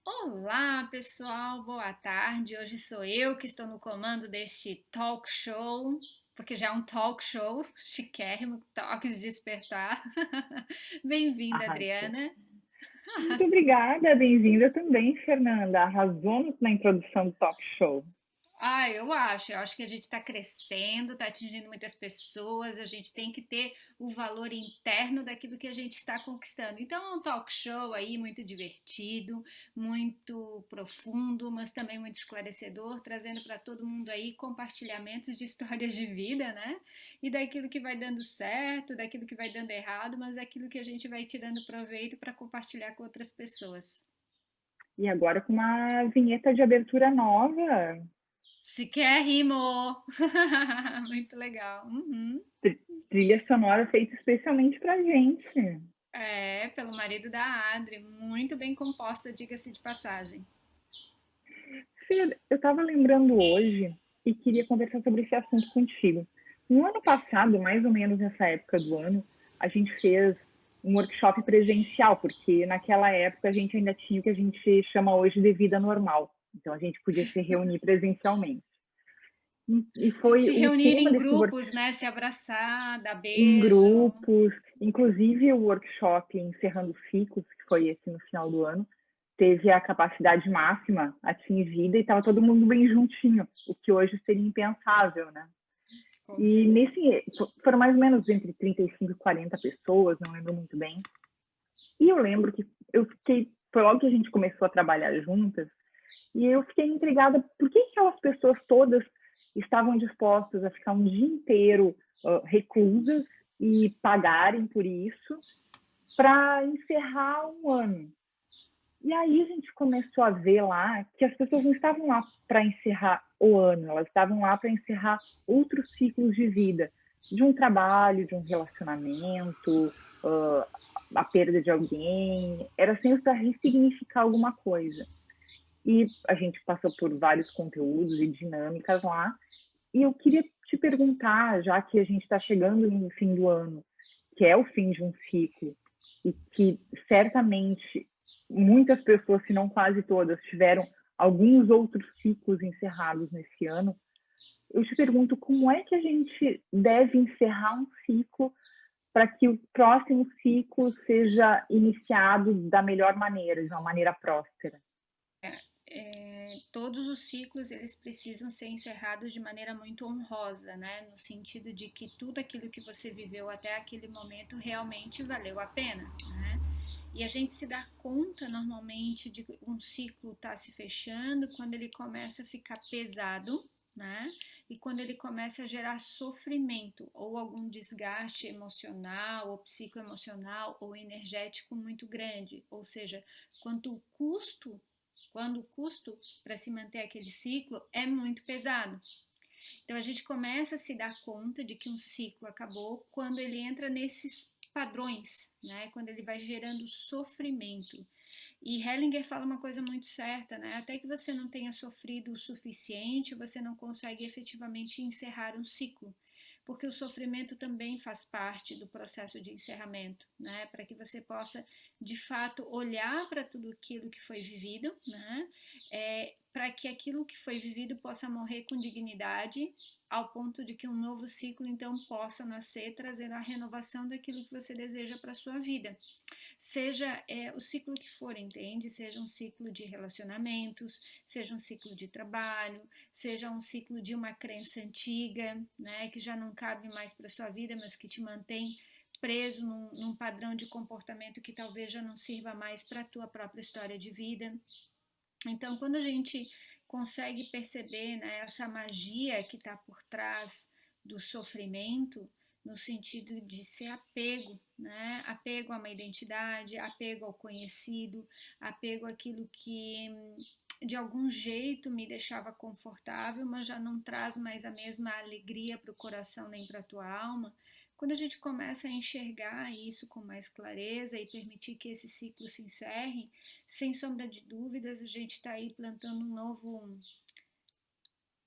Olá, pessoal, boa tarde. Hoje sou eu que estou no comando deste talk show, porque já é um talk show chiquérrimo, Toques de Despertar. Bem-vinda, Arrasou. Adriana. Muito obrigada, bem-vinda também, Fernanda. Arrasou na introdução do talk show. Eu acho que a gente está crescendo, está atingindo muitas pessoas, a gente tem que ter o valor interno daquilo que a gente está conquistando. Então é um talk show aí muito divertido, muito profundo, mas também muito esclarecedor, trazendo para todo mundo aí compartilhamentos de histórias de vida, né? E daquilo que vai dando certo, daquilo que vai dando errado, mas daquilo que a gente vai tirando proveito para compartilhar com outras pessoas. E agora com uma vinheta de abertura nova, Chiquérrimo! Muito legal. Uhum. trilha sonora feita especialmente pra gente. É, pelo marido da Adri. Muito bem composta, diga-se de passagem. Fer, eu estava lembrando hoje e queria conversar sobre esse assunto contigo. No ano passado, mais ou menos nessa época do ano, a gente fez um workshop presencial, porque naquela época a gente ainda tinha o que a gente chama hoje de vida normal. Então a gente podia se reunir presencialmente. E foi Se o reunir tema em desse grupos, workshop né? Se abraçar, dar em beijo. grupos, inclusive o workshop Encerrando Ciclos, que foi esse no final do ano, teve a capacidade máxima atingida e estava todo mundo bem juntinho, o que hoje seria impensável, né? Com E certeza. nesse foram mais ou menos entre 35 e 40 pessoas, não lembro muito bem. E eu lembro que eu fiquei, foi logo que a gente começou a trabalhar juntas, e eu fiquei intrigada por que aquelas pessoas todas estavam dispostas a ficar um dia inteiro reclusas e pagarem por isso para encerrar um ano. E aí a gente começou a ver lá que as pessoas não estavam lá para encerrar o ano, elas estavam lá para encerrar outros ciclos de vida, de um trabalho, de um relacionamento, a perda de alguém, era sempre para ressignificar alguma coisa. E a gente passou por vários conteúdos e dinâmicas lá. E eu queria te perguntar, já que a gente está chegando no fim do ano, que é o fim de um ciclo, e que certamente muitas pessoas, se não quase todas, tiveram alguns outros ciclos encerrados nesse ano, eu te pergunto como é que a gente deve encerrar um ciclo para que o próximo ciclo seja iniciado da melhor maneira, de uma maneira próspera. Todos os ciclos eles precisam ser encerrados de maneira muito honrosa, né? No sentido de que tudo aquilo que você viveu até aquele momento realmente valeu a pena, né? E a gente se dá conta normalmente de que um ciclo está se fechando quando ele começa a ficar pesado, né? E quando ele começa a gerar sofrimento ou algum desgaste emocional, ou psicoemocional, ou energético muito grande. Ou seja, quanto o custo quando o custo para se manter aquele ciclo é muito pesado. Então a gente começa a se dar conta de que um ciclo acabou quando ele entra nesses padrões, né? Quando ele vai gerando sofrimento. E Hellinger fala uma coisa muito certa, né? Até que você não tenha sofrido o suficiente, você não consegue efetivamente encerrar um ciclo, porque o sofrimento também faz parte do processo de encerramento, né? Para que você possa, de fato, olhar para tudo aquilo que foi vivido, né? Para que aquilo que foi vivido possa morrer com dignidade, ao ponto de que um novo ciclo então possa nascer, trazendo a renovação daquilo que você deseja para a sua vida. Seja o ciclo que for, entende? Seja um ciclo de relacionamentos, seja um ciclo de trabalho, seja um ciclo de uma crença antiga, né, que já não cabe mais para sua vida, mas que te mantém preso num padrão de comportamento que talvez já não sirva mais para a tua própria história de vida. Então, quando a gente consegue perceber, né, essa magia que está por trás do sofrimento, no sentido de ser apego, né? Apego a uma identidade, apego ao conhecido, apego àquilo que de algum jeito me deixava confortável, mas já não traz mais a mesma alegria para o coração nem para a tua alma. Quando a gente começa a enxergar isso com mais clareza e permitir que esse ciclo se encerre, sem sombra de dúvidas, a gente está aí plantando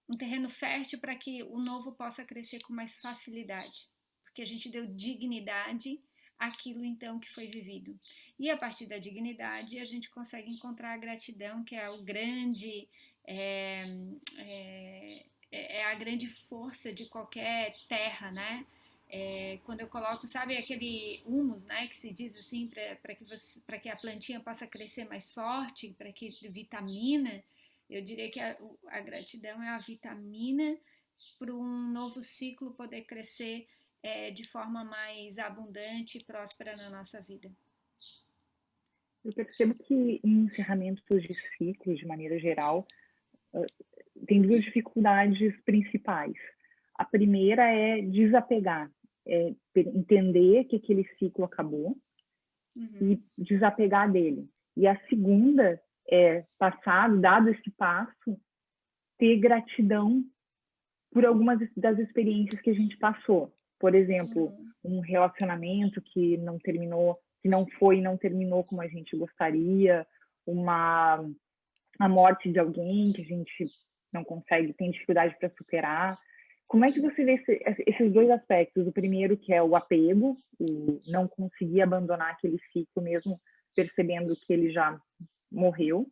um terreno fértil para que o novo possa crescer com mais facilidade, porque a gente deu dignidade aquilo então que foi vivido. E a partir da dignidade a gente consegue encontrar a gratidão, que é o grande é, a grande força de qualquer terra, né? Quando eu coloco, sabe, aquele humus, né, que se diz assim, para que a plantinha possa crescer mais forte, para que vitamina, eu diria que a gratidão é a vitamina para um novo ciclo poder crescer de forma mais abundante e próspera na nossa vida. Eu percebo que em encerramentos de ciclos, de maneira geral, tem duas dificuldades principais. A primeira é desapegar, é entender que aquele ciclo acabou e desapegar dele. E a segunda é, dado esse passo, ter gratidão por algumas das experiências que a gente passou. Por exemplo, um relacionamento que não terminou, que não foi e não terminou como a gente gostaria, a morte de alguém que a gente não consegue, tem dificuldade para superar. Como é que você vê esses dois aspectos? O primeiro, que é o apego, o não conseguir abandonar aquele ciclo mesmo percebendo que ele já morreu,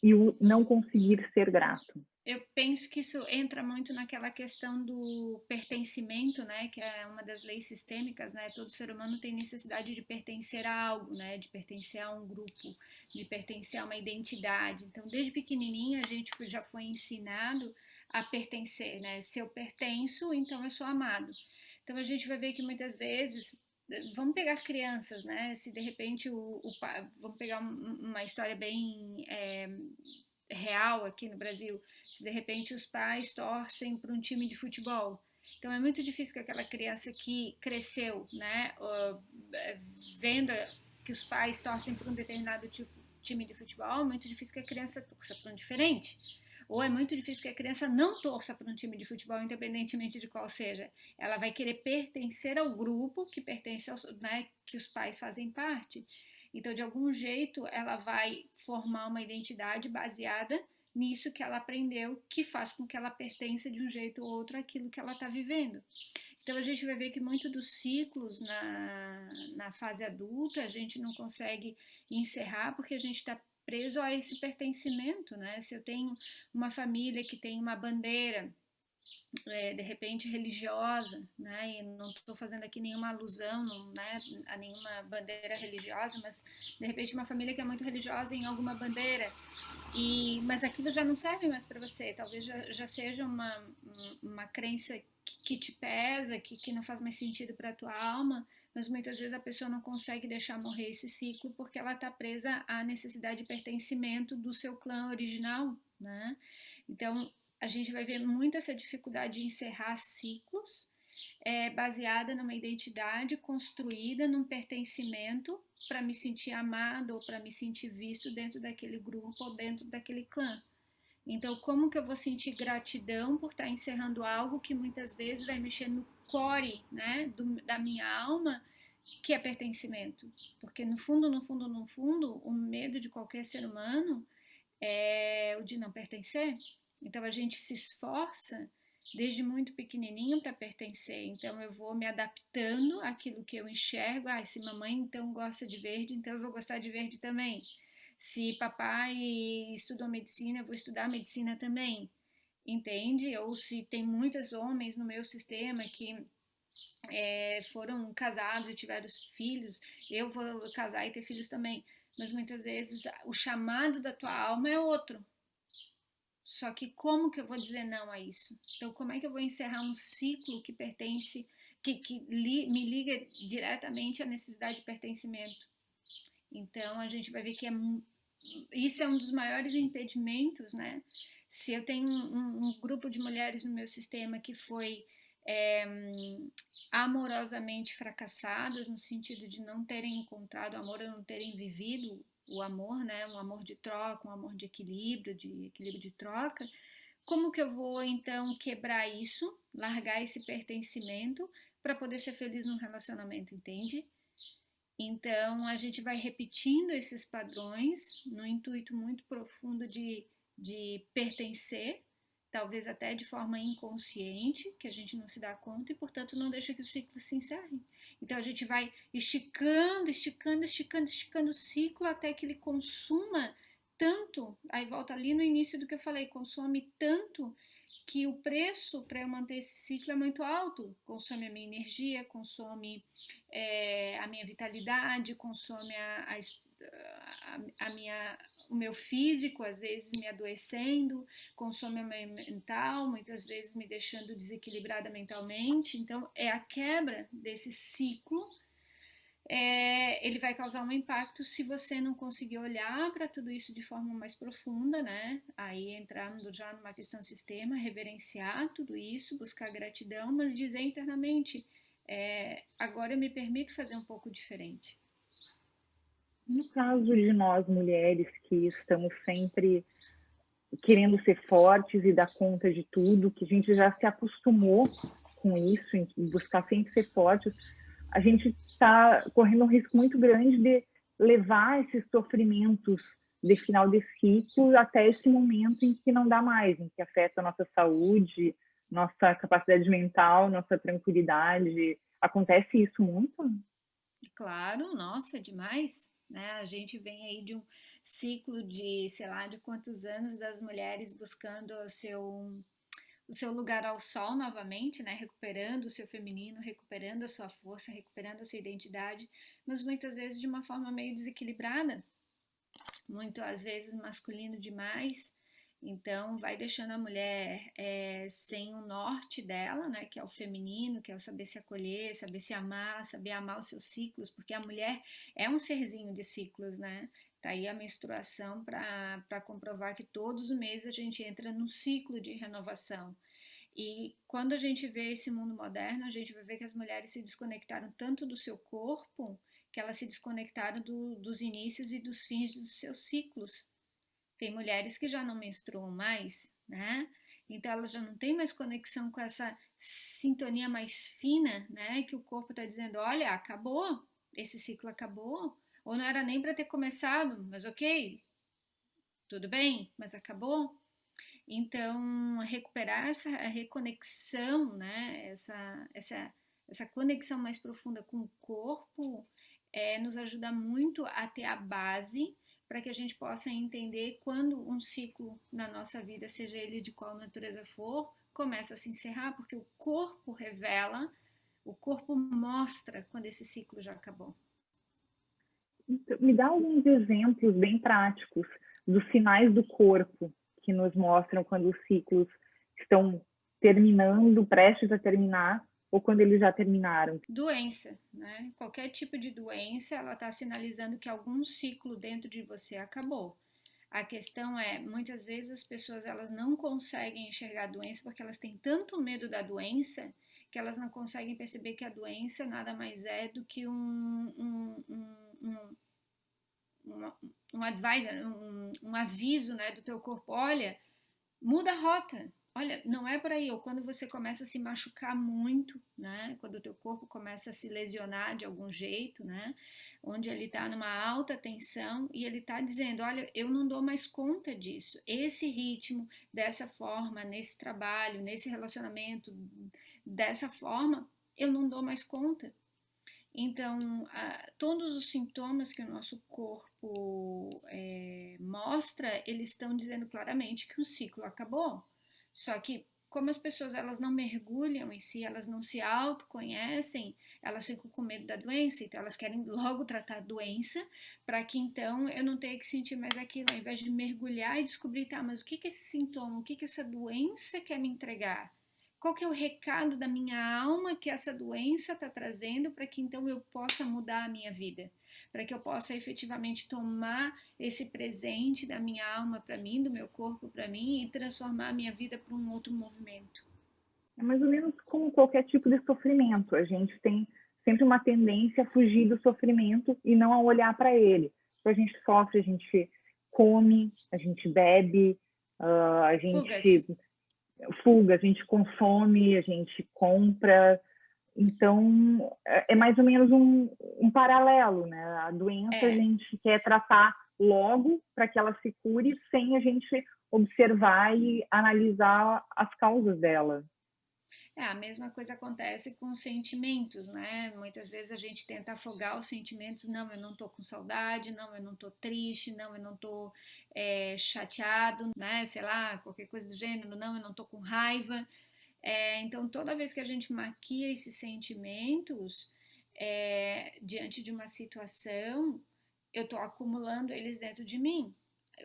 e o não conseguir ser grato. Eu penso que isso entra muito naquela questão do pertencimento, né, que é uma das leis sistêmicas, né, todo ser humano tem necessidade de pertencer a algo, né, de pertencer a um grupo, de pertencer a uma identidade. Então, desde pequenininho a gente já foi ensinado a pertencer, né, se eu pertenço, então eu sou amado. Então a gente vai ver que muitas vezes vamos pegar crianças, né? Se de repente vamos pegar uma história bem real aqui no Brasil, se de repente os pais torcem para um time de futebol. Então é muito difícil que aquela criança que cresceu, né, vendo que os pais torcem para um determinado time de futebol, é muito difícil que a criança torça para um diferente. Ou é muito difícil que a criança não torça para um time de futebol, independentemente de qual seja. Ela vai querer pertencer ao grupo que pertence aos, né, que os pais fazem parte. Então, de algum jeito, ela vai formar uma identidade baseada nisso que ela aprendeu, que faz com que ela pertença de um jeito ou outro àquilo que ela está vivendo. Então, a gente vai ver que muito dos ciclos na fase adulta a gente não consegue encerrar porque a gente está preso a esse pertencimento, né? Se eu tenho uma família que tem uma bandeira de repente religiosa, né? E não estou fazendo aqui nenhuma alusão, né, a nenhuma bandeira religiosa, mas de repente uma família que é muito religiosa em alguma bandeira, mas aquilo já não serve mais para você. Talvez já seja uma crença que te pesa, que não faz mais sentido para a tua alma. Mas muitas vezes a pessoa não consegue deixar morrer esse ciclo porque ela está presa à necessidade de pertencimento do seu clã original, né? Então, a gente vai ver muito essa dificuldade de encerrar ciclos baseada numa identidade construída num pertencimento para me sentir amado ou para me sentir visto dentro daquele grupo ou dentro daquele clã. Então, como que eu vou sentir gratidão por estar encerrando algo que muitas vezes vai mexer no core, né, da minha alma, que é pertencimento? Porque no fundo, no fundo, no fundo, o medo de qualquer ser humano é o de não pertencer. Então a gente se esforça desde muito pequenininho para pertencer. Então eu vou me adaptando àquilo que eu enxergo. Se mamãe então gosta de verde, então eu vou gostar de verde também. Se papai estudou medicina, eu vou estudar medicina também. Entende? Ou se tem muitos homens no meu sistema que foram casados e tiveram filhos, eu vou casar e ter filhos também. Mas muitas vezes o chamado da tua alma é outro. Só que como que eu vou dizer não a isso? Então, como é que eu vou encerrar um ciclo que pertence, me liga diretamente à necessidade de pertencimento? Então, a gente vai ver que isso é um dos maiores impedimentos, né? Se eu tenho um grupo de mulheres no meu sistema que foi amorosamente fracassadas, no sentido de não terem encontrado amor, ou não terem vivido o amor, né? Um amor de troca, um amor de equilíbrio de troca. Como que eu vou então quebrar isso, largar esse pertencimento para poder ser feliz num relacionamento, entende? Então a gente vai repetindo esses padrões no intuito muito profundo de pertencer, talvez até de forma inconsciente, que a gente não se dá conta e, portanto, não deixa que os ciclos se encerrem. Então a gente vai esticando, esticando, esticando, esticando o ciclo até que ele consuma tanto, aí volta ali no início do que eu falei, consome tanto que o preço para eu manter esse ciclo é muito alto. Consome a minha energia, consome a minha vitalidade, consome o meu físico, às vezes me adoecendo, consome o meu mental, muitas vezes me deixando desequilibrada mentalmente. Então, é a quebra desse ciclo. Ele vai causar um impacto se você não conseguir olhar para tudo isso de forma mais profunda, né? Aí entrando já numa questão sistema, reverenciar tudo isso, buscar gratidão, mas dizer internamente, agora eu me permito fazer um pouco diferente. No caso de nós mulheres que estamos sempre querendo ser fortes e dar conta de tudo, que a gente já se acostumou com isso, em buscar sempre ser fortes, a gente está correndo um risco muito grande de levar esses sofrimentos de final de ciclo até esse momento em que não dá mais, em que afeta a nossa saúde, nossa capacidade mental, nossa tranquilidade. Acontece isso muito? Claro, nossa, demais, né? A gente vem aí de um ciclo de, sei lá, de quantos anos das mulheres buscando o seu lugar ao sol novamente, né? Recuperando o seu feminino, recuperando a sua força, recuperando a sua identidade, mas muitas vezes de uma forma meio desequilibrada, muito às vezes masculino demais. Então, vai deixando a mulher sem o norte dela, né, que é o feminino, que é o saber se acolher, saber amar os seus ciclos, porque a mulher é um serzinho de ciclos, né? Tá aí a menstruação para comprovar que todos os meses a gente entra num ciclo de renovação. E quando a gente vê esse mundo moderno, a gente vai ver que as mulheres se desconectaram tanto do seu corpo que elas se desconectaram dos inícios e dos fins dos seus ciclos. Tem mulheres que já não menstruam mais, né? Então elas já não têm mais conexão com essa sintonia mais fina, né? Que o corpo está dizendo, olha, acabou, esse ciclo acabou, ou não era nem para ter começado, mas ok, tudo bem, mas acabou. Então, recuperar essa reconexão, né? Essa conexão mais profunda com o corpo nos ajuda muito a ter a base para que a gente possa entender quando um ciclo na nossa vida, seja ele de qual natureza for, começa a se encerrar, porque o corpo revela, o corpo mostra quando esse ciclo já acabou. Então, me dá alguns exemplos bem práticos dos sinais do corpo que nos mostram quando os ciclos estão terminando, prestes a terminar, ou quando eles já terminaram. Doença, né? Qualquer tipo de doença, ela está sinalizando que algum ciclo dentro de você acabou. A questão é, muitas vezes as pessoas elas não conseguem enxergar a doença porque elas têm tanto medo da doença que elas não conseguem perceber que a doença nada mais é do que um advisor, um aviso, né, do teu corpo, olha, muda a rota. Olha, não é por aí. Ou quando você começa a se machucar muito, né? Quando o teu corpo começa a se lesionar de algum jeito, né? Onde ele está numa alta tensão e ele está dizendo, olha, eu não dou mais conta disso. Esse ritmo, dessa forma, nesse trabalho, nesse relacionamento, dessa forma, eu não dou mais conta. Então, todos os sintomas que o nosso corpo mostra, eles estão dizendo claramente que o ciclo acabou. Só que, como as pessoas elas não mergulham em si, elas não se autoconhecem, elas ficam com medo da doença, então elas querem logo tratar a doença, para que então eu não tenha que sentir mais aquilo, ao invés de mergulhar e descobrir, tá, mas o que esse sintoma, o que essa doença quer me entregar? Qual que é o recado da minha alma que essa doença está trazendo para que então eu possa mudar a minha vida? Para que eu possa efetivamente tomar esse presente da minha alma para mim, do meu corpo para mim e transformar a minha vida para um outro movimento. É mais ou menos como qualquer tipo de sofrimento. A gente tem sempre uma tendência a fugir do sofrimento e não a olhar para ele. Então, a gente sofre, a gente come, a gente bebe, a gente fuga, a gente consome, a gente compra. Então, é mais ou menos um paralelo, né? A doença a gente quer tratar logo para que ela se cure sem a gente observar e analisar as causas dela. A mesma coisa acontece com os sentimentos, né? Muitas vezes a gente tenta afogar os sentimentos, não, eu não tô com saudade, não, eu não tô triste, não, eu não tô chateado, né? Sei lá, qualquer coisa do gênero, não, eu não tô com raiva. Então, toda vez que a gente maquia esses sentimentos diante de uma situação, eu tô acumulando eles dentro de mim.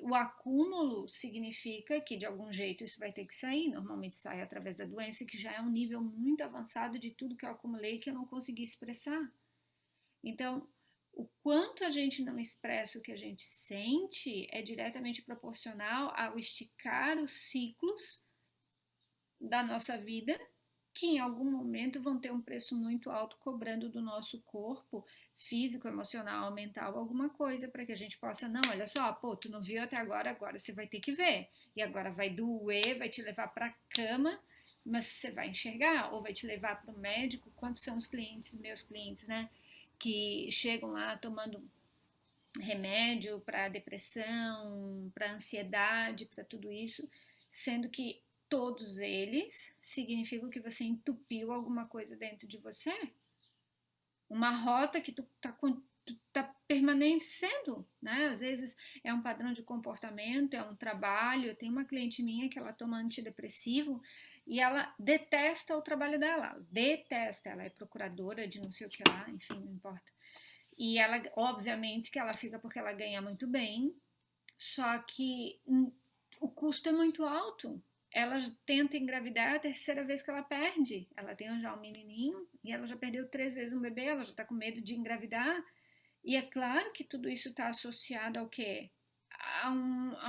O acúmulo significa que de algum jeito isso vai ter que sair. Normalmente sai através da doença, que já é um nível muito avançado de tudo que eu acumulei que eu não consegui expressar. Então, o quanto a gente não expressa o que a gente sente é diretamente proporcional ao esticar os ciclos da nossa vida, que em algum momento vão ter um preço muito alto cobrando do nosso corpo, físico, emocional, mental, alguma coisa, para que a gente possa, não, olha só, pô, tu não viu até agora, agora você vai ter que ver. E agora vai doer, vai te levar para a cama, mas você vai enxergar, ou vai te levar para o médico. Quantos são os clientes, meus clientes, né, que chegam lá tomando remédio para depressão, para ansiedade, para tudo isso, sendo que todos eles significam que você entupiu alguma coisa dentro de você. Uma rota que tu tá permanecendo, né? Às vezes é um padrão de comportamento, é um trabalho. Eu tenho uma cliente minha que ela toma antidepressivo e ela detesta o trabalho dela, detesta. Ela é procuradora de não sei o que lá, enfim, não importa. E ela, obviamente, que ela fica porque ela ganha muito bem, só que o custo é muito alto. Ela tenta engravidar, é a terceira vez que ela perde. Ela tem já um menininho e ela já perdeu 3 vezes um bebê, ela já está com medo de engravidar. E é claro que tudo isso está associado ao quê? A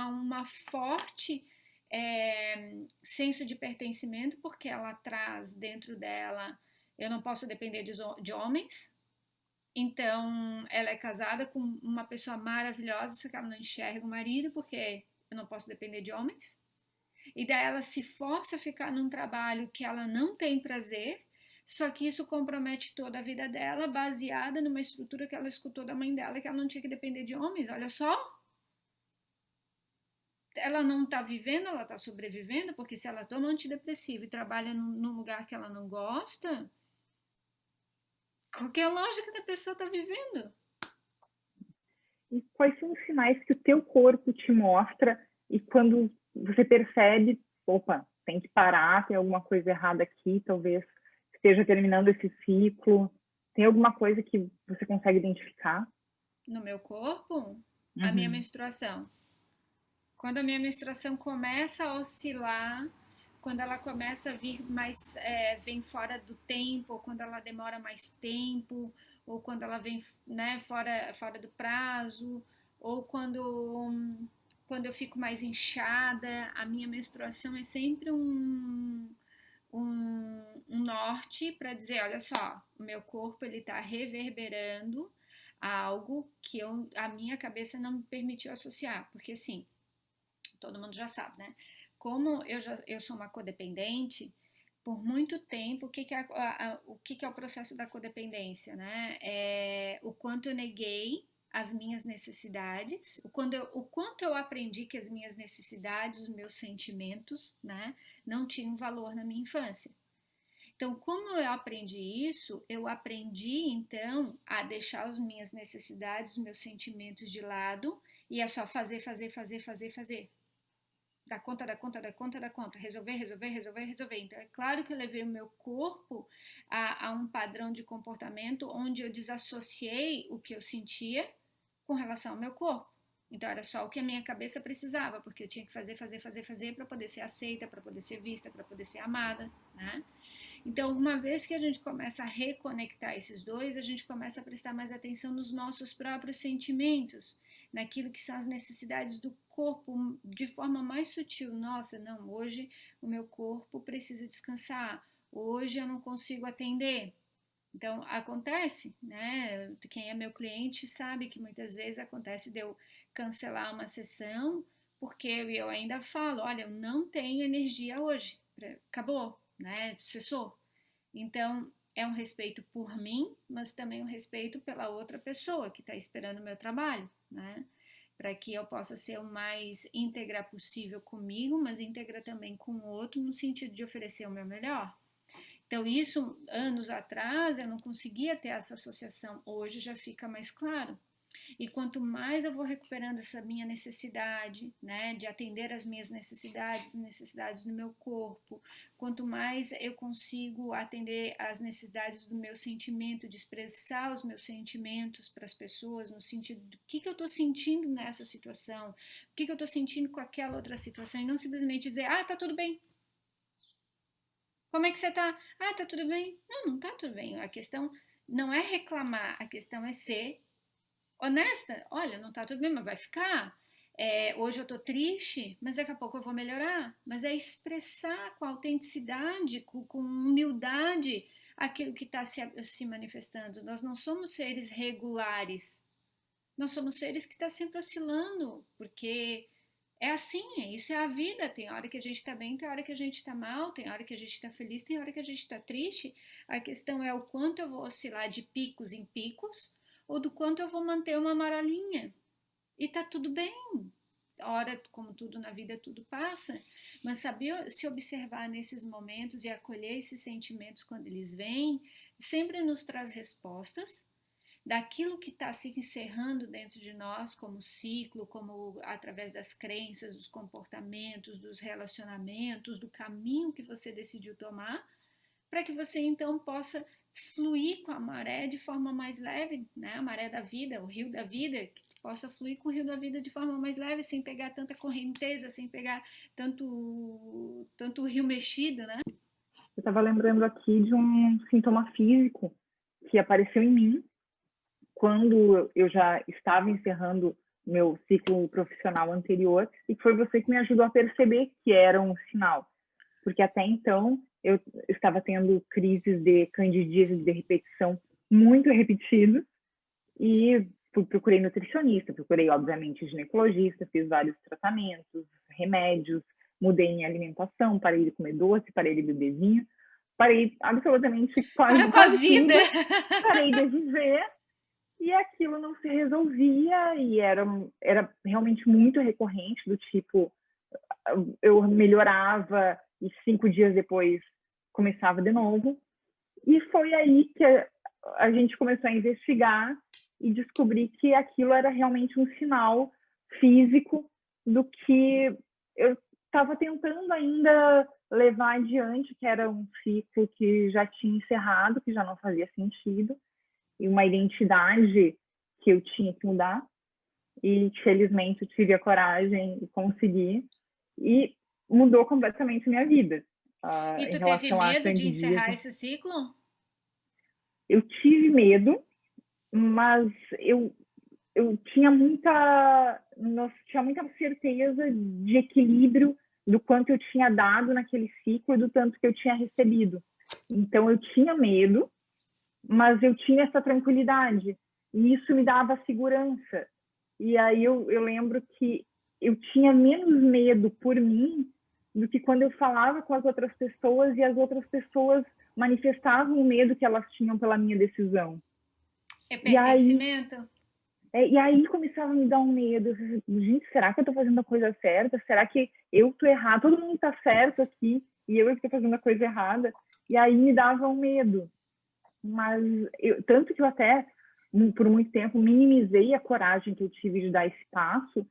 uma forte senso de pertencimento, porque ela traz dentro dela, eu não posso depender de homens, então, ela é casada com uma pessoa maravilhosa, só que ela não enxerga o marido, porque eu não posso depender de homens. E daí ela se força a ficar num trabalho que ela não tem prazer, só que isso compromete toda a vida dela, baseada numa estrutura que ela escutou da mãe dela, que ela não tinha que depender de homens. Olha só, ela não está vivendo, ela está sobrevivendo, porque se ela toma antidepressivo e trabalha num lugar que ela não gosta, qual que é a lógica da pessoa estar vivendo? E quais são os sinais que o teu corpo te mostra e quando você percebe, opa, tem que parar, tem alguma coisa errada aqui, talvez esteja terminando esse ciclo. Tem alguma coisa que você consegue identificar? No meu corpo, a minha Uhum. menstruação. Quando a minha menstruação começa a oscilar, quando ela começa a vir mais, vem fora do tempo, ou quando ela demora mais tempo, ou quando ela vem, né, fora do prazo, ou quando eu fico mais inchada, a minha menstruação é sempre um norte para dizer, olha só, o meu corpo ele está reverberando algo que a minha cabeça não me permitiu associar, porque assim, todo mundo já sabe, né? Como eu sou uma codependente, por muito tempo, o que é o processo da codependência, né? É o quanto eu neguei as minhas necessidades, o quanto eu aprendi que as minhas necessidades, os meus sentimentos, né, não tinham valor na minha infância. Então, como eu aprendi isso, eu aprendi então a deixar as minhas necessidades, os meus sentimentos de lado e é só fazer, fazer, fazer, fazer, fazer. Dar conta, dar conta, dar conta, dar conta, resolver, resolver, resolver, resolver. Então, é claro que eu levei o meu corpo a um padrão de comportamento onde eu desassociei o que eu sentia com relação ao meu corpo. Então, era só o que a minha cabeça precisava, porque eu tinha que fazer, fazer, fazer, fazer para poder ser aceita, para poder ser vista, para poder ser amada, né? Então, uma vez que a gente começa a reconectar esses dois, a gente começa a prestar mais atenção nos nossos próprios sentimentos, naquilo que são as necessidades do corpo de forma mais sutil. Nossa, não, hoje o meu corpo precisa descansar, hoje eu não consigo atender. Então, acontece, né? Quem é meu cliente sabe que muitas vezes acontece de eu cancelar uma sessão porque eu ainda falo, olha, eu não tenho energia hoje, acabou, né? Cessou. Então, é um respeito por mim, mas também um respeito pela outra pessoa que está esperando o meu trabalho, né? Para que eu possa ser o mais íntegra possível comigo, mas íntegra também com o outro, no sentido de oferecer o meu melhor. Então, isso, anos atrás, eu não conseguia ter essa associação. Hoje já fica mais claro. E quanto mais eu vou recuperando essa minha necessidade, né, de atender as minhas necessidades do meu corpo, quanto mais eu consigo atender as necessidades do meu sentimento, de expressar os meus sentimentos para as pessoas, no sentido do que eu estou sentindo nessa situação, o que eu estou sentindo com aquela outra situação, e não simplesmente dizer, ah, tá tudo bem. Como é que você tá? Ah, tá tudo bem. Não, não tá tudo bem. A questão não é reclamar, a questão é ser honesta. Olha, não tá tudo bem, mas vai ficar. Hoje eu tô triste, mas daqui a pouco eu vou melhorar. Mas é expressar com autenticidade, com humildade, aquilo que está se manifestando. Nós não somos seres regulares. Nós somos seres que estão sempre oscilando, porque é assim, isso é a vida. Tem hora que a gente está bem, tem hora que a gente está mal, tem hora que a gente está feliz, tem hora que a gente está triste. A questão é o quanto eu vou oscilar de picos em picos ou do quanto eu vou manter uma marolinha. E tá tudo bem. Hora, como tudo na vida, tudo passa. Mas saber se observar nesses momentos e acolher esses sentimentos quando eles vêm, sempre nos traz respostas daquilo que está se encerrando dentro de nós como ciclo, como através das crenças, dos comportamentos, dos relacionamentos, do caminho que você decidiu tomar, para que você então possa fluir com a maré de forma mais leve, né? A maré da vida, o rio da vida, que possa fluir com o rio da vida de forma mais leve, sem pegar tanta correnteza, sem pegar tanto rio mexido, né? Eu estava lembrando aqui de um sintoma físico que apareceu em mim quando eu já estava encerrando meu ciclo profissional anterior, e foi você que me ajudou a perceber que era um sinal, porque até então eu estava tendo crises de candidíase de repetição muito repetidas, e procurei nutricionista, procurei, obviamente, ginecologista, fiz vários tratamentos, remédios, mudei minha alimentação, parei de comer doce, parei de beber vinho, parei absolutamente Para com a quase vida! tudo, parei de viver, e aquilo não se resolvia, e era realmente muito recorrente, do tipo, eu melhorava e 5 dias depois começava de novo. E foi aí que a gente começou a investigar e descobrir que aquilo era realmente um sinal físico do que eu estava tentando ainda levar adiante, que era um ciclo que já tinha encerrado, que já não fazia sentido, e uma identidade que eu tinha que mudar. E felizmente eu tive a coragem e consegui, e mudou completamente minha vida. E Em tu teve relação à medo de encerrar candidíase, esse ciclo? eu tive medo, mas eu tinha tinha muita certeza de equilíbrio do quanto eu tinha dado naquele ciclo e do tanto que eu tinha recebido. Então eu tinha medo, mas eu tinha essa tranquilidade, e isso me dava segurança. E aí eu lembro que eu tinha menos medo por mim do que quando eu falava com as outras pessoas e as outras pessoas manifestavam o medo que elas tinham pela minha decisão. É E aí, pertencimento? começava a me dar um medo. Gente, será que eu estou fazendo a coisa certa? Será que eu estou errada? Todo mundo está certo aqui e eu estou fazendo a coisa errada. E aí me dava um medo. Mas tanto que eu até, por muito tempo, minimizei a coragem que eu tive de dar esse passo,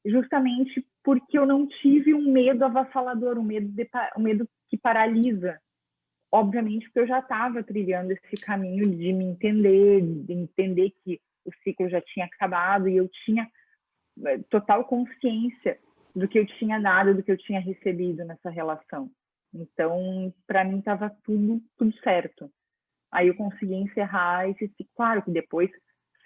justamente porque eu não tive um medo avassalador, um medo que paralisa. Obviamente, porque eu já estava trilhando esse caminho de me entender, de entender que o ciclo já tinha acabado, e eu tinha total consciência do que eu tinha dado, do que eu tinha recebido nessa relação. Então, para mim, estava tudo certo. Aí eu consegui encerrar esse ciclo. Claro que depois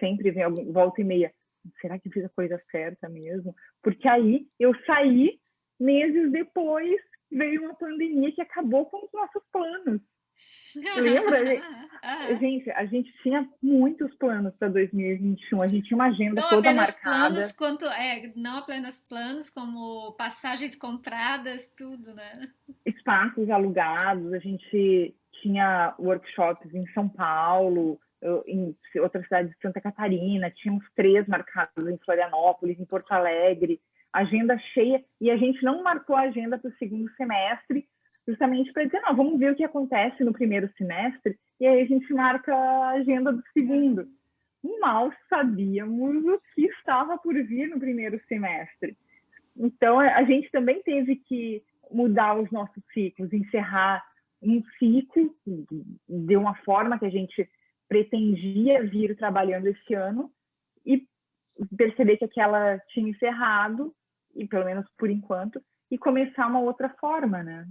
sempre vem volta e meia. Será que eu fiz a coisa certa mesmo? Porque aí eu saí, meses depois veio uma pandemia que acabou com os nossos planos. Lembra? Gente, a gente tinha muitos planos para 2021. A gente tinha uma agenda Não toda apenas planos, marcada. quanto não apenas planos, como passagens compradas, tudo, né? Espaços alugados, a gente tinha workshops em São Paulo, em outra cidade de Santa Catarina, tínhamos 3 marcados em Florianópolis, em Porto Alegre, agenda cheia, e a gente não marcou a agenda para o segundo semestre, justamente para dizer, não, vamos ver o que acontece no primeiro semestre, e aí a gente marca a agenda do segundo. Mal sabíamos o que estava por vir no primeiro semestre. Então, a gente também teve que mudar os nossos ciclos, encerrar um ciclo de uma forma que a gente pretendia vir trabalhando esse ano e perceber que aquela tinha encerrado, e pelo menos por enquanto, e começar uma outra forma, né?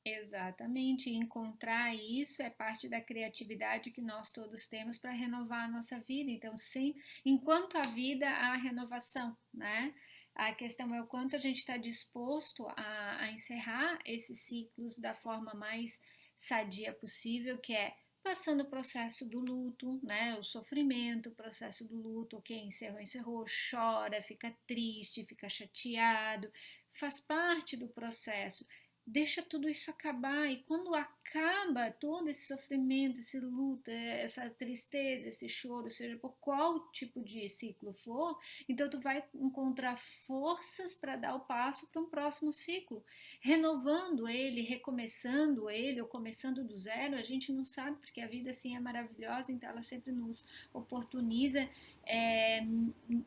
Exatamente, encontrar isso é parte da criatividade que nós todos temos para renovar a nossa vida. Então, sim, enquanto a vida, há renovação, né? A questão é o quanto a gente está disposto a encerrar esses ciclos da forma mais sadia possível, que é passando o processo do luto, né? O sofrimento, o processo do luto, ok, encerrou, encerrou, chora, fica triste, fica chateado, faz parte do processo. Deixa tudo isso acabar, e quando acaba todo esse sofrimento, esse luto, essa tristeza, esse choro, seja por qual tipo de ciclo for, então tu vai encontrar forças para dar o passo para um próximo ciclo, renovando ele, recomeçando ele, ou começando do zero. A gente não sabe, porque a vida assim é maravilhosa, então ela sempre nos oportuniza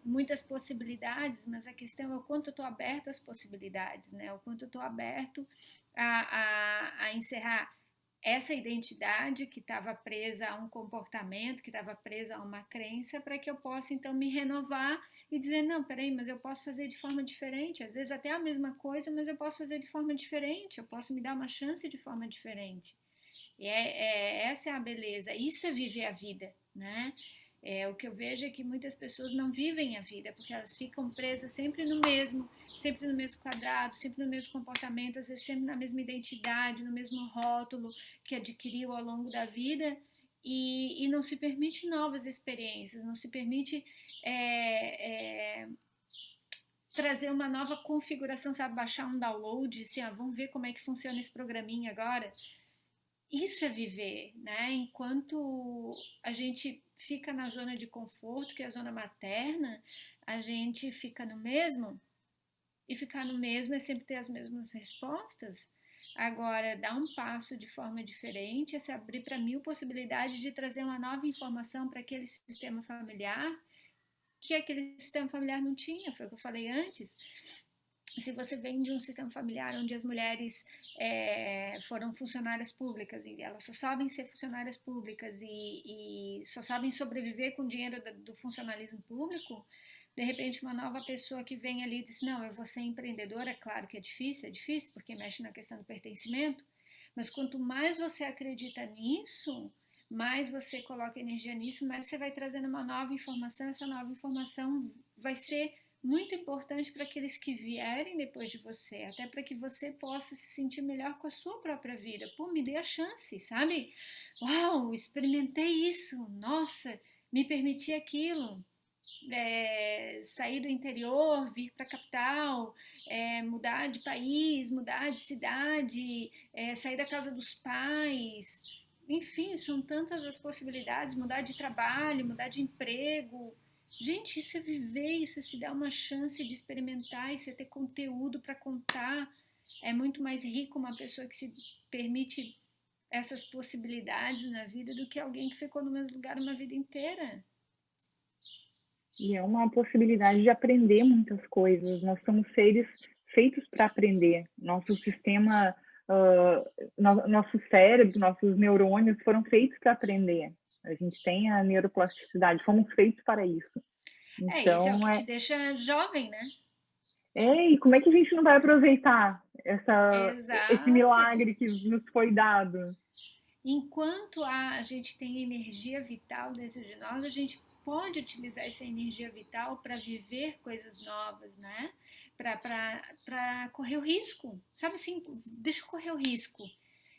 muitas possibilidades, mas a questão é o quanto eu estou aberto às possibilidades, né? O quanto eu estou aberto a encerrar essa identidade que estava presa a um comportamento, que estava presa a uma crença, para que eu possa então me renovar e dizer, não, peraí, mas eu posso fazer de forma diferente, às vezes até a mesma coisa, mas eu posso fazer de forma diferente, eu posso me dar uma chance de forma diferente. E essa é a beleza, isso é viver a vida, né? O que eu vejo é que muitas pessoas não vivem a vida, porque elas ficam presas sempre no mesmo quadrado, sempre no mesmo comportamento, às vezes sempre na mesma identidade, no mesmo rótulo que adquiriu ao longo da vida, e não se permite novas experiências, não se permite trazer uma nova configuração, sabe, baixar um download, assim, vamos ver como é que funciona esse programinha agora. Isso é viver, né? Enquanto a gente fica na zona de conforto, que é a zona materna, a gente fica no mesmo, e ficar no mesmo é sempre ter as mesmas respostas. Agora, dar um passo de forma diferente é se abrir para mil possibilidades de trazer uma nova informação para aquele sistema familiar, que aquele sistema familiar não tinha, foi o que eu falei antes. Se você vem de um sistema familiar onde as mulheres foram funcionárias públicas e elas só sabem ser funcionárias públicas e só sabem sobreviver com o dinheiro do funcionalismo público, de repente uma nova pessoa que vem ali e diz, não, eu vou ser empreendedora, claro que é difícil porque mexe na questão do pertencimento, mas quanto mais você acredita nisso, mais você coloca energia nisso, mais você vai trazendo uma nova informação, essa nova informação vai ser muito importante para aqueles que vierem depois de você, até para que você possa se sentir melhor com a sua própria vida. Pô, me dê a chance, sabe? Uau, experimentei isso, nossa, me permiti aquilo. Sair do interior, vir para a capital, mudar de país, mudar de cidade, sair da casa dos pais. Enfim, são tantas as possibilidades, mudar de trabalho, mudar de emprego. Gente, isso é viver, isso é se dar uma chance de experimentar, isso é ter conteúdo para contar. É muito mais rico uma pessoa que se permite essas possibilidades na vida do que alguém que ficou no mesmo lugar uma vida inteira. E é uma possibilidade de aprender muitas coisas. Nós somos seres feitos para aprender. Nosso sistema, nosso cérebro, nossos neurônios foram feitos para aprender. A gente tem a neuroplasticidade, fomos feitos para isso. Isso é o Então, que te deixa jovem, né? e como é que a gente não vai aproveitar esse Exato. milagre que nos foi dado? Enquanto a gente tem energia vital dentro de nós, a gente pode utilizar essa energia vital para viver coisas novas, né? Para correr o risco. Sabe assim, deixa eu correr o risco.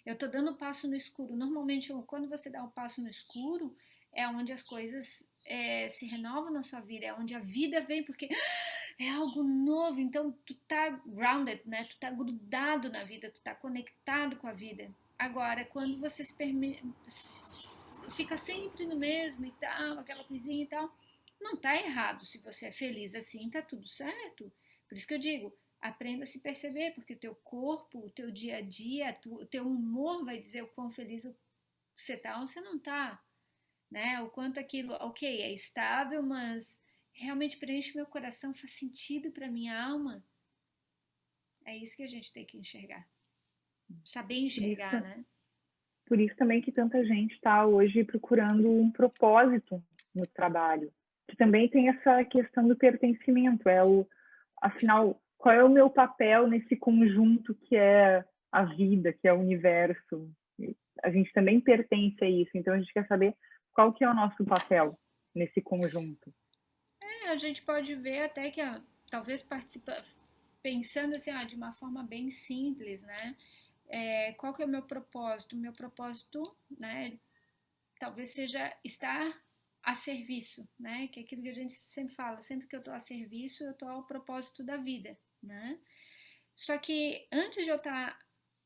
Eu estou dando passo no escuro. Normalmente, quando você dá o passo no escuro, é onde as coisas se renovam na sua vida, é onde a vida vem, porque é algo novo. Então, tu tá grounded, né? Tu tá grudado na vida, tu tá conectado com a vida. Agora, quando você se permite, fica sempre no mesmo e tal, aquela coisinha e tal, não tá errado. Se você é feliz assim, tá tudo certo. Por isso que eu digo, aprenda a se perceber, porque o teu corpo, o teu dia a dia, o teu humor vai dizer o quão feliz você está ou você não está, né? O quanto aquilo, ok, é estável, mas realmente preenche meu coração, faz sentido para minha alma. É isso que a gente tem que enxergar. Saber Por enxergar, isso, né? por isso também que tanta gente está hoje procurando um propósito no trabalho, que também tem essa questão do pertencimento, afinal, qual é o meu papel nesse conjunto que é a vida, que é o universo? A gente também pertence a isso, então a gente quer saber qual que é o nosso papel nesse conjunto. A gente pode ver até que talvez pensando assim, de uma forma bem simples, né? Qual que é o meu propósito? O meu propósito, né, talvez seja estar a serviço, né? Que é aquilo que a gente sempre fala, sempre que eu estou a serviço, eu estou ao propósito da vida, né? Só que antes de eu estar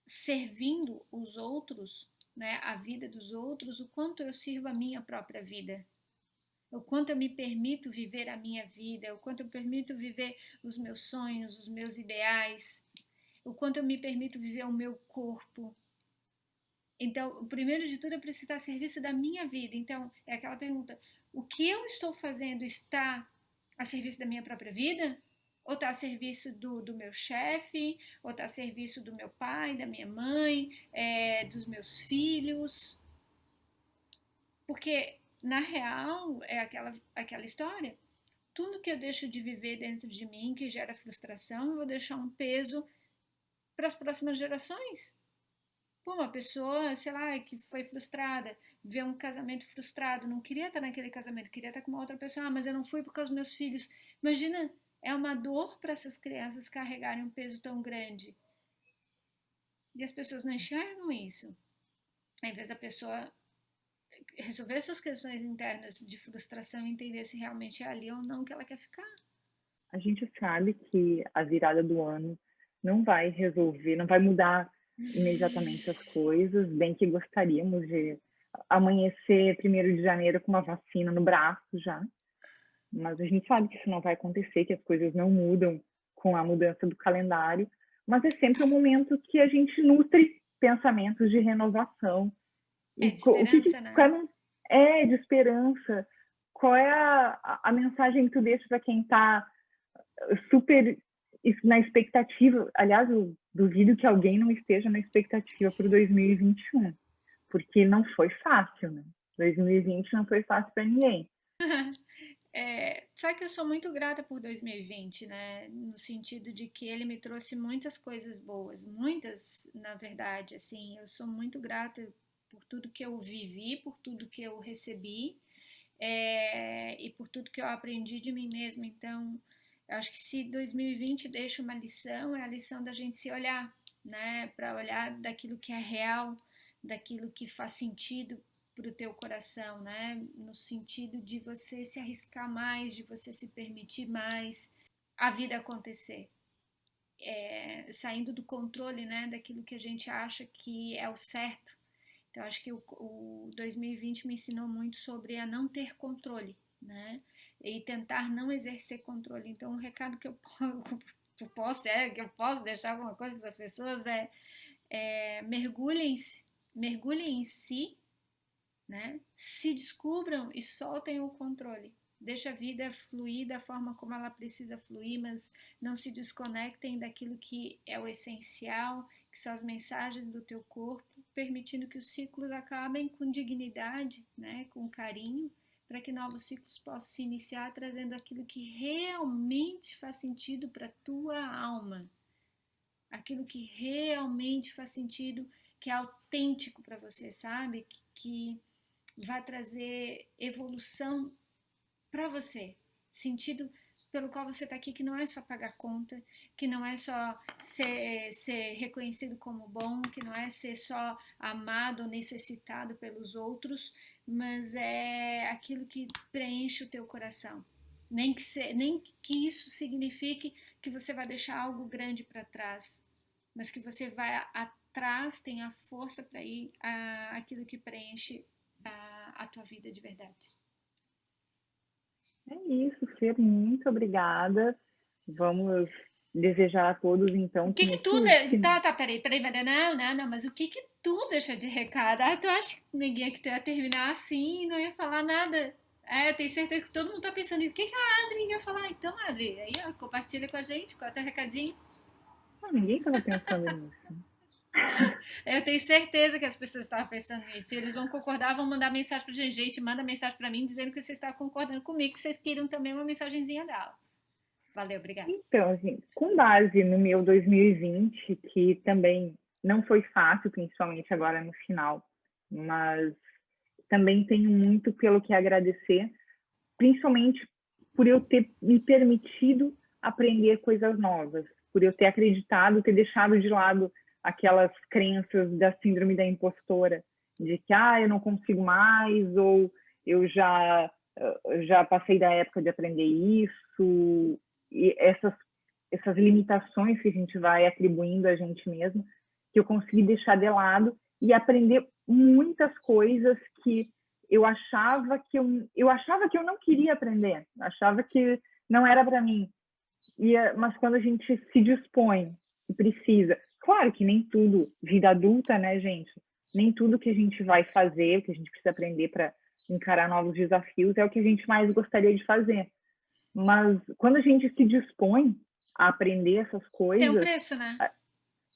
servindo os outros, né, a vida dos outros, o quanto eu sirvo a minha própria vida, o quanto eu me permito viver a minha vida, o quanto eu permito viver os meus sonhos, os meus ideais, o quanto eu me permito viver o meu corpo. Então, primeiro de tudo, eu preciso estar a serviço da minha vida. Então, é aquela pergunta: o que eu estou fazendo está a serviço da minha própria vida? Ou está a serviço do meu chefe? Ou está a serviço do meu pai, da minha mãe, dos meus filhos? Porque, na real, é aquela história. Tudo que eu deixo de viver dentro de mim, que gera frustração, eu vou deixar um peso para as próximas gerações. Pô, uma pessoa, sei lá, que foi frustrada, vê um casamento frustrado, não queria estar naquele casamento, queria estar com uma outra pessoa, mas eu não fui por causa dos meus filhos. Imagina, é uma dor para essas crianças carregarem um peso tão grande. E as pessoas não enxergam isso. Ao invés da pessoa resolver suas questões internas de frustração e entender se realmente é ali ou não que ela quer ficar. A gente sabe que a virada do ano não vai resolver, não vai mudar imediatamente as coisas, bem que gostaríamos de amanhecer 1º de janeiro com uma vacina no braço já, mas a gente sabe que isso não vai acontecer, que as coisas não mudam com a mudança do calendário, mas é sempre um momento que a gente nutre pensamentos de renovação. É E de esperança, né? de esperança? Qual é a mensagem que tu deixa para quem está super na expectativa? Aliás, eu duvido que alguém não esteja na expectativa para o 2021, porque não foi fácil, né? 2020 não foi fácil para ninguém. Sabe que eu sou muito grata por 2020, né? No sentido de que ele me trouxe muitas coisas boas, muitas, na verdade, assim, eu sou muito grata por tudo que eu vivi, por tudo que eu recebi, e por tudo que eu aprendi de mim mesma. Então, eu acho que se 2020 deixa uma lição, é a lição da gente se olhar, né? Para olhar daquilo que é real, daquilo que faz sentido para o teu coração, né? No sentido de você se arriscar mais, de você se permitir mais a vida acontecer. Saindo do controle, né? Daquilo que a gente acha que é o certo. Então, acho que o 2020 me ensinou muito sobre a não ter controle, né? E tentar não exercer controle. Então, o recado que eu que eu posso deixar alguma coisa para as pessoas mergulhem em si, né? Se descubram e soltem o controle. Deixa a vida fluir da forma como ela precisa fluir, mas não se desconectem daquilo que é o essencial, que são as mensagens do teu corpo, permitindo que os ciclos acabem com dignidade, né, com carinho, para que novos ciclos possam se iniciar trazendo aquilo que realmente faz sentido para a tua alma, aquilo que realmente faz sentido, que é autêntico para você, sabe? Que vai trazer evolução para você, sentido pelo qual você está aqui, que não é só pagar conta, que não é só ser reconhecido como bom, que não é ser só amado ou necessitado pelos outros, mas é aquilo que preenche o teu coração. Nem que isso signifique que você vai deixar algo grande para trás, mas que você vai atrás, tem a força para ir aquilo que preenche a tua vida de verdade. É isso, Fer, muito obrigada. Vamos desejar a todos, O então, que que que nesse... tu... Tá, peraí, não, mas o que que tu deixa de recado? Ah, tu acha que ninguém que tu ia terminar assim e não ia falar nada? É, eu tenho certeza que todo mundo tá pensando, o que que a Adri ia falar? Então, Adri, aí, ó, compartilha com a gente, qual é o teu recadinho? Ninguém estava pensando nisso. Eu tenho certeza que as pessoas estavam pensando nisso. Se eles vão concordar, vão mandar mensagem pra gente. Gente, manda mensagem pra mim dizendo que vocês estavam concordando comigo, que vocês queriam também uma mensagenzinha dela. Valeu, obrigada. Então, assim, com base no meu 2020, que também não foi fácil, principalmente agora no final, mas também tenho muito pelo que agradecer, principalmente por eu ter me permitido aprender coisas novas, por eu ter acreditado, ter deixado de lado aquelas crenças da síndrome da impostora, de que eu não consigo mais, ou eu já passei da época de aprender isso, e essas limitações que a gente vai atribuindo a gente mesmo, que eu consegui deixar de lado e aprender muitas coisas que eu achava que eu não queria aprender, achava que não era para mim. Mas quando a gente se dispõe e precisa, claro que nem tudo, vida adulta, né, gente? Nem tudo que a gente vai fazer, que a gente precisa aprender para encarar novos desafios, é o que a gente mais gostaria de fazer. Mas quando a gente se dispõe a aprender essas Tem um coisas, preço, né?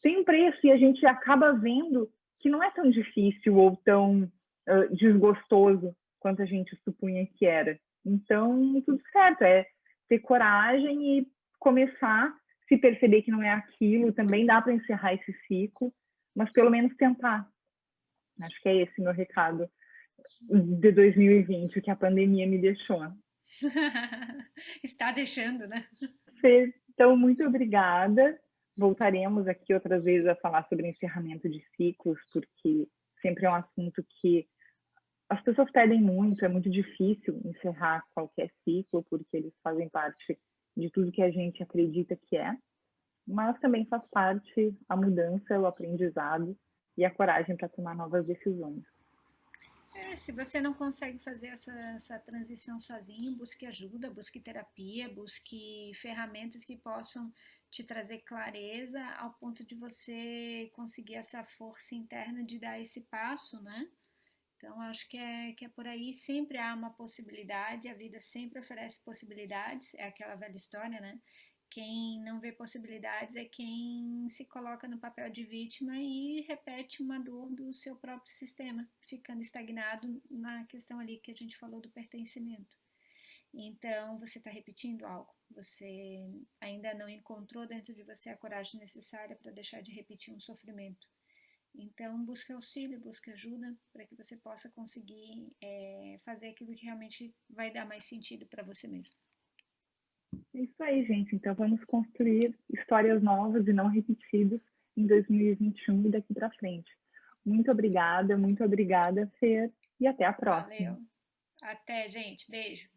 tem um preço e a gente acaba vendo que não é tão difícil ou tão desgostoso quanto a gente supunha que era. Então, tudo certo, é ter coragem e começar, se perceber que não é aquilo, também dá para encerrar esse ciclo, mas pelo menos tentar. Acho que é esse meu recado de 2020, que a pandemia me deixou. Está deixando, né? Fê, então, muito obrigada. Voltaremos aqui outras vezes a falar sobre encerramento de ciclos, porque sempre é um assunto que as pessoas pedem muito, é muito difícil encerrar qualquer ciclo, porque eles fazem parte de tudo que a gente acredita que é, mas também faz parte a mudança, o aprendizado e a coragem para tomar novas decisões. Se você não consegue fazer essa transição sozinho, busque ajuda, busque terapia, busque ferramentas que possam te trazer clareza ao ponto de você conseguir essa força interna de dar esse passo, né? Então, acho que é por aí. Sempre há uma possibilidade, a vida sempre oferece possibilidades, é aquela velha história, né? Quem não vê possibilidades é quem se coloca no papel de vítima e repete uma dor do seu próprio sistema, ficando estagnado na questão ali que a gente falou do pertencimento. Então, você está repetindo algo, você ainda não encontrou dentro de você a coragem necessária para deixar de repetir um sofrimento. Então, busque auxílio, busque ajuda para que você possa conseguir fazer aquilo que realmente vai dar mais sentido para você mesmo. É isso aí, gente. Então, vamos construir histórias novas e não repetidas em 2021 e daqui para frente. Muito obrigada, Fer, e até a próxima. Valeu. Até, gente. Beijo.